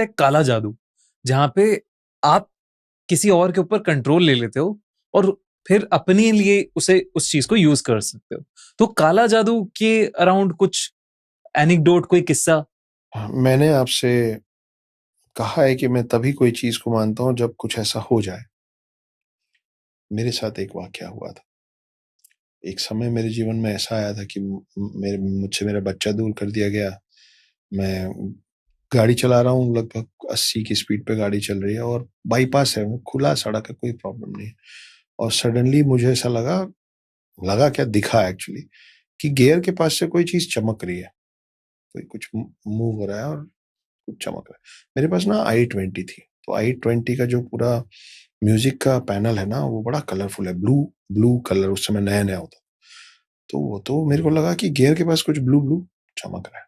एक काला जादू जहाँ पे आप किसी और के ऊपर कंट्रोल ले लेते हो और फिर अपने लिए उसे उस चीज को यूज कर सकते हो। तो काला जादू के अराउंड कुछ एनेक्डोट, कोई किस्सा? मैंने आपसे कहा है कि मैं तभी कोई चीज को मानता हूँ जब कुछ ऐसा हो जाए। मेरे साथ एक वाकया हुआ था। एक समय मेरे जीवन में ऐसा आया था कि मुझसे मेरा बच्चा दूर कर दिया गया। मैं गाड़ी चला रहा हूँ, लगभग 80 की स्पीड पे गाड़ी चल रही है और बाईपास है, खुला सड़क है, कोई प्रॉब्लम नहीं है। और सडनली मुझे ऐसा लगा, लगा क्या, दिखा एक्चुअली कि गियर के पास से कोई चीज चमक रही है, कोई कुछ मूव हो रहा है और कुछ चमक रहा है। मेरे पास ना i20 थी, तो i20 का जो पूरा म्यूजिक का पैनल है ना, वो बड़ा कलरफुल है, ब्लू ब्लू कलर, उस समय नया नया होता। तो वो तो मेरे को लगा कि गियर के पास कुछ ब्लू ब्लू चमक रहा है।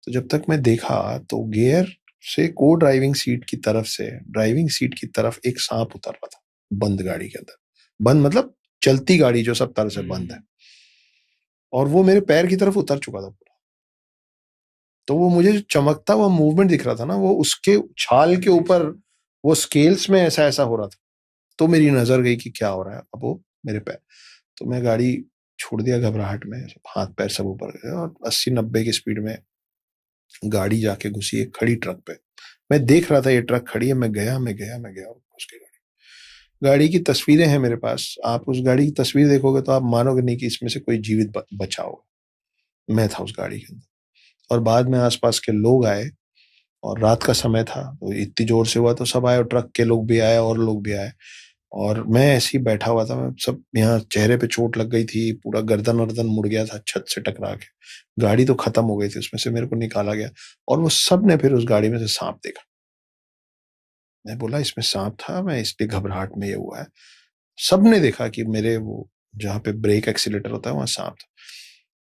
तो जब तक मैं देखा तो गियर से को ड्राइविंग सीट की तरफ से ड्राइविंग सीट की तरफ एक सांप उतर रहा था, बंद गाड़ी के अंदर। बंद मतलब चलती गाड़ी जो सब तरह से बंद है, और वो मेरे पैर की तरफ उतर चुका था पूरा। तो वो मुझे जो चमकता हुआ मूवमेंट दिख रहा था ना, वो उसके छाल के ऊपर वो स्केल्स में ऐसा ऐसा हो रहा था। तो मेरी नजर गई कि क्या हो रहा है, अब वो मेरे पैर। तो मैं गाड़ी छोड़ दिया घबराहट में, हाथ पैर सब ऊपर गए और 80-90 की स्पीड में गाड़ी जाके घुसी एक खड़ी ट्रक पे। मैं देख रहा था ये ट्रक खड़ी है, मैं गया और घुस गई गाड़ी। गाड़ी की तस्वीरें हैं मेरे पास, आप उस गाड़ी की तस्वीर देखोगे तो आप मानोगे नहीं कि इसमें से कोई जीवित बचा होगा। मैं था उस गाड़ी के अंदर। और बाद में आसपास के लोग आए, और रात का समय था तो इतनी जोर से हुआ तो सब आए, और ट्रक के लोग भी आए और लोग भी आए। और मैं ऐसे ही बैठा हुआ था, मैं सब, यहाँ चेहरे पे चोट लग गई थी, पूरा गर्दन वर्दन मुड़ गया था छत से टकरा के। गाड़ी तो खत्म हो गई थी, उसमें से मेरे को निकाला गया। और वो सब ने फिर उस गाड़ी में से सांप देखा। मैं बोला इसमें सांप था, मैं इसलिए घबराहट में ये हुआ है। सबने देखा कि मेरे वो जहाँ पे ब्रेक एक्सीलेटर होता है वहां सांप था।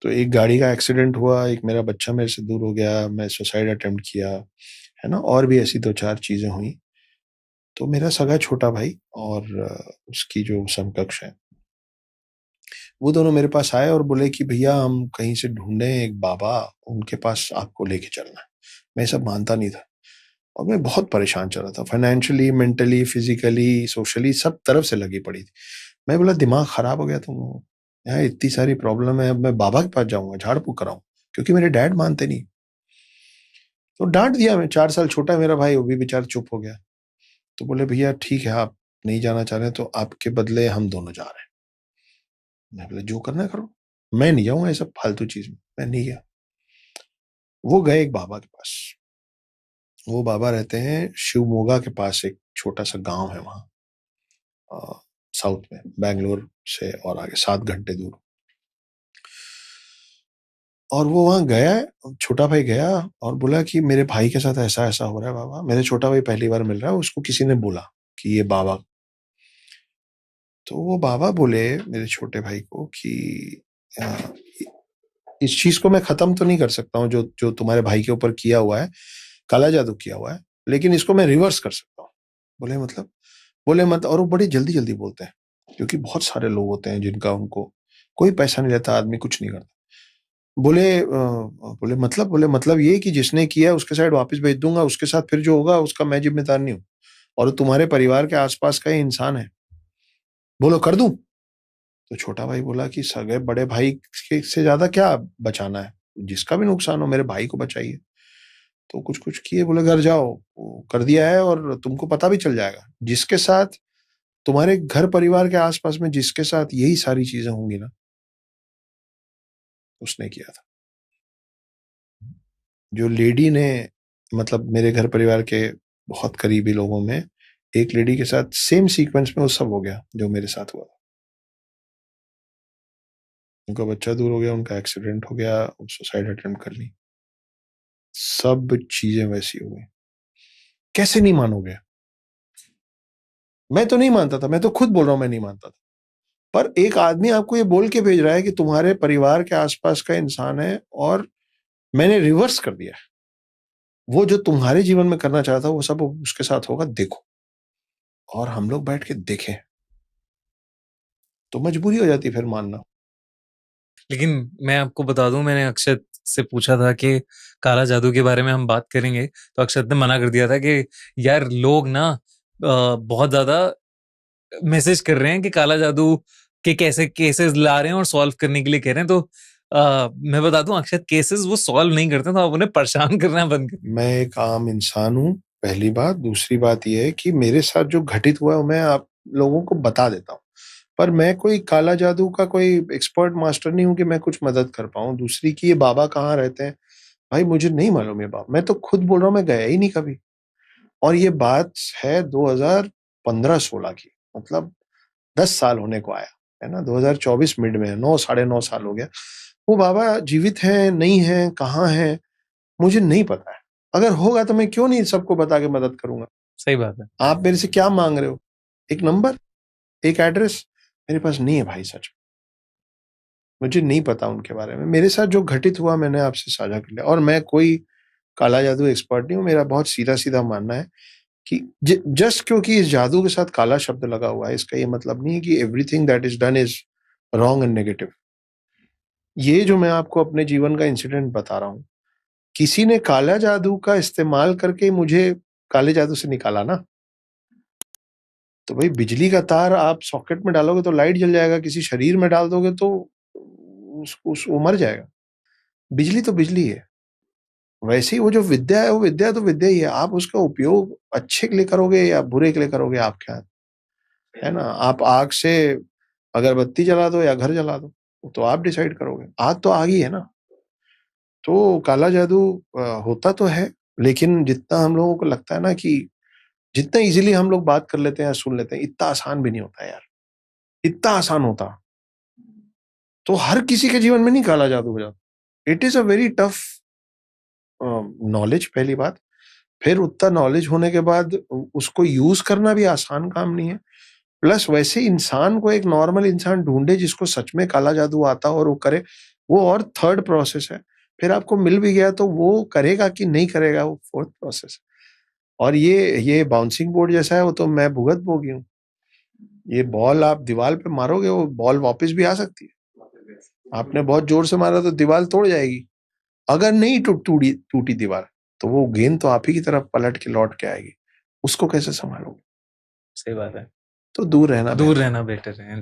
तो एक गाड़ी का एक्सीडेंट हुआ, एक मेरा बच्चा मेरे से दूर हो गया, मैं सुसाइड अटेम्प्ट किया, है ना, और भी ऐसी दो चार चीजें हुई। तो मेरा सगा छोटा भाई और उसकी जो समकक्ष है, वो दोनों मेरे पास आए और बोले कि भैया हम कहीं से ढूंढे एक बाबा, उनके पास आपको लेके चलना है। मैं सब मानता नहीं था, और मैं बहुत परेशान चल रहा था, फाइनेंशियली, मेंटली, फिजिकली, सोशली, सब तरफ से लगी पड़ी थी। मैं बोला दिमाग खराब हो गया तुम, यहाँ इतनी सारी प्रॉब्लम है, अब मैं बाबा के पास जाऊंगा झाड़ फूक कराऊं, क्योंकि मेरे डैड मानते नहीं। तो डांट दिया। मैं 4 साल छोटा है मेरा भाई, वो भी बेचारा चुप हो गया। तो बोले भैया ठीक है, आप नहीं जाना चाह रहे तो आपके बदले हम दोनों जा रहे हैं। मैं बोले जो करना है करो, मैं नहीं जाऊंगा ये सब फालतू चीज में। मैं नहीं गया। वो गए एक बाबा के पास। वो बाबा रहते हैं शिवमोगा के पास, एक छोटा सा गांव है वहां, साउथ में, बैंगलोर से और आगे 7 घंटे दूर। और वो वहां गया, छोटा भाई गया और बोला कि मेरे भाई के साथ ऐसा ऐसा हो रहा है बाबा, मेरे छोटा भाई पहली बार मिल रहा है, उसको किसी ने बोला कि ये बाबा। तो वो बाबा बोले मेरे छोटे भाई को कि "अ, इस चीज को मैं खत्म तो नहीं कर सकता हूँ जो जो तुम्हारे भाई के ऊपर किया हुआ है, काला जादू किया हुआ है, लेकिन इसको मैं रिवर्स कर सकता हूँ। बोले मतलब? बोले मत, और वो बड़ी जल्दी जल्दी बोलते हैं, क्योंकि बहुत सारे लोग होते हैं जिनका उनको कोई पैसा नहीं लेता, आदमी कुछ नहीं करता। बोले बोले मतलब? बोले मतलब ये कि जिसने किया उसके साइड वापस भेज दूंगा, उसके साथ फिर जो होगा उसका मैं जिम्मेदार नहीं हूँ, और वो तुम्हारे परिवार के आसपास का ही इंसान है, बोलो कर दूं? तो छोटा भाई बोला कि सगे बड़े भाई से ज्यादा क्या बचाना है, जिसका भी नुकसान हो मेरे भाई को बचाइए। तो कुछ कुछ किए, बोले घर जाओ, वो कर दिया है और तुमको पता भी चल जाएगा, जिसके साथ तुम्हारे घर परिवार के आसपास में जिसके साथ यही सारी चीजें होंगी ना, उसने किया था। जो लेडी ने, मतलब मेरे घर परिवार के बहुत करीबी लोगों में एक लेडी के साथ सेम सीक्वेंस में वो सब हो गया जो मेरे साथ हुआ। उनका बच्चा दूर हो गया, उनका एक्सीडेंट हो गया, सुसाइड अटेम्प्ट कर ली, सब चीजें वैसी हो गई। कैसे नहीं मानोगे? मैं तो नहीं मानता था, मैं तो खुद बोल रहा हूं मैं नहीं मानता था। पर एक आदमी आपको ये बोल के भेज रहा है कि तुम्हारे परिवार के आसपास का इंसान है, और मैंने रिवर्स कर दिया है। वो जो तुम्हारे जीवन में करना चाहता वो सब उसके साथ होगा, देखो। और हम लोग बैठ के देखें, तो मजबूरी हो जाती फिर मानना। लेकिन मैं आपको बता दूं, मैंने अक्षत से पूछा था कि काला जादू के बारे में हम बात करेंगे, तो अक्षत ने मना कर दिया था कि यार लोग ना बहुत ज्यादा मैसेज कर रहे हैं कि काला जादू के कैसे केसेस ला रहे हैं और सॉल्व करने के लिए कह रहे हैं। तो मैं बता दूं, अक्षत केसेस वो सॉल्व नहीं करते, तो आप उन्हें परेशान करना बंद कर। मैं एक आम इंसान हूँ, पहली बात। दूसरी बात यह है कि मेरे साथ जो घटित हुआ है मैं आप लोगों को बता देता हूँ, पर मैं कोई काला जादू का कोई एक्सपर्ट मास्टर नहीं हूँ कि मैं कुछ मदद कर पाऊँ। दूसरी की ये बाबा कहाँ रहते हैं भाई, मुझे नहीं मालूम। ये बाबा, मैं तो खुद बोल रहा हूँ, मैं गया ही नहीं कभी। और ये बात है 2015-16 की, मतलब 10 साल होने को आया है ना। 2024 मिड में है, 9 साढ़े 9 साल हो गया। वो बाबा जीवित हैं नहीं हैं, कहाँ हैं, मुझे नहीं पता है। अगर होगा तो मैं क्यों नहीं सबको बता के मदद करूंगा। सही बात है। आप मेरे से क्या मांग रहे हो? एक नंबर, एक एड्रेस? मेरे पास नहीं है भाई, सच में मुझे नहीं पता उनके बारे में। मेरे साथ जो घटित हुआ मैंने आपसे साझा कर लिया। और मैं कोई काला जादू एक्सपर्ट नहीं हूँ। मेरा बहुत सीधा सीधा मानना है कि जस्ट क्योंकि इस जादू के साथ काला शब्द लगा हुआ है, इसका ये मतलब नहीं है कि everything that is done is wrong and negative. ये जो मैं आपको अपने जीवन का इंसिडेंट बता रहा हूँ, किसी ने काला जादू का इस्तेमाल करके मुझे काले जादू से निकाला ना। तो भाई बिजली का तार आप सॉकेट में डालोगे तो लाइट जल जाएगा, किसी शरीर में डाल दोगे तो वो मर जाएगा। बिजली तो बिजली है। वैसे ही वो जो विद्या है, वो विद्या तो विद्या ही है। आप उसका उपयोग अच्छे के लिए करोगे या बुरे के लिए करोगे, आपके हाथ है ना। आप आग से अगरबत्ती जला दो या घर जला दो, तो आप डिसाइड करोगे। आग तो आग ही है ना। तो काला जादू होता तो है, लेकिन जितना हम लोगों को लगता है ना कि जितना इजीली हम लोग बात कर लेते हैं, सुन लेते हैं, इतना आसान भी नहीं होता यार। इतना आसान होता तो हर किसी के जीवन में नहीं काला जादू हो जाता। It is a very tough knowledge, पहली बात। फिर उतना नॉलेज होने के बाद उसको यूज करना भी आसान काम नहीं है। प्लस वैसे इंसान को, एक नॉर्मल इंसान ढूंढे जिसको सच में काला जादू आता हो और वो करे, वो और थर्ड प्रोसेस है। फिर आपको मिल भी गया तो वो करेगा कि नहीं करेगा, वो फोर्थ प्रोसेस है। और ये बाउंसिंग बोर्ड जैसा है, वो तो मैं भुगत भोगी हूँ। ये बॉल आप दीवार पे मारोगे, वो बॉल वापस भी आ सकती है। आपने बहुत जोर से मारा तो दीवार तोड़ जाएगी। अगर नहीं टूटी दीवार, तो वो गेंद तो आप ही की तरफ पलट के लौट के आएगी। उसको कैसे संभालोगे? सही बात है। तो दूर रहना दूर बेहतर है। रहना बेटर है।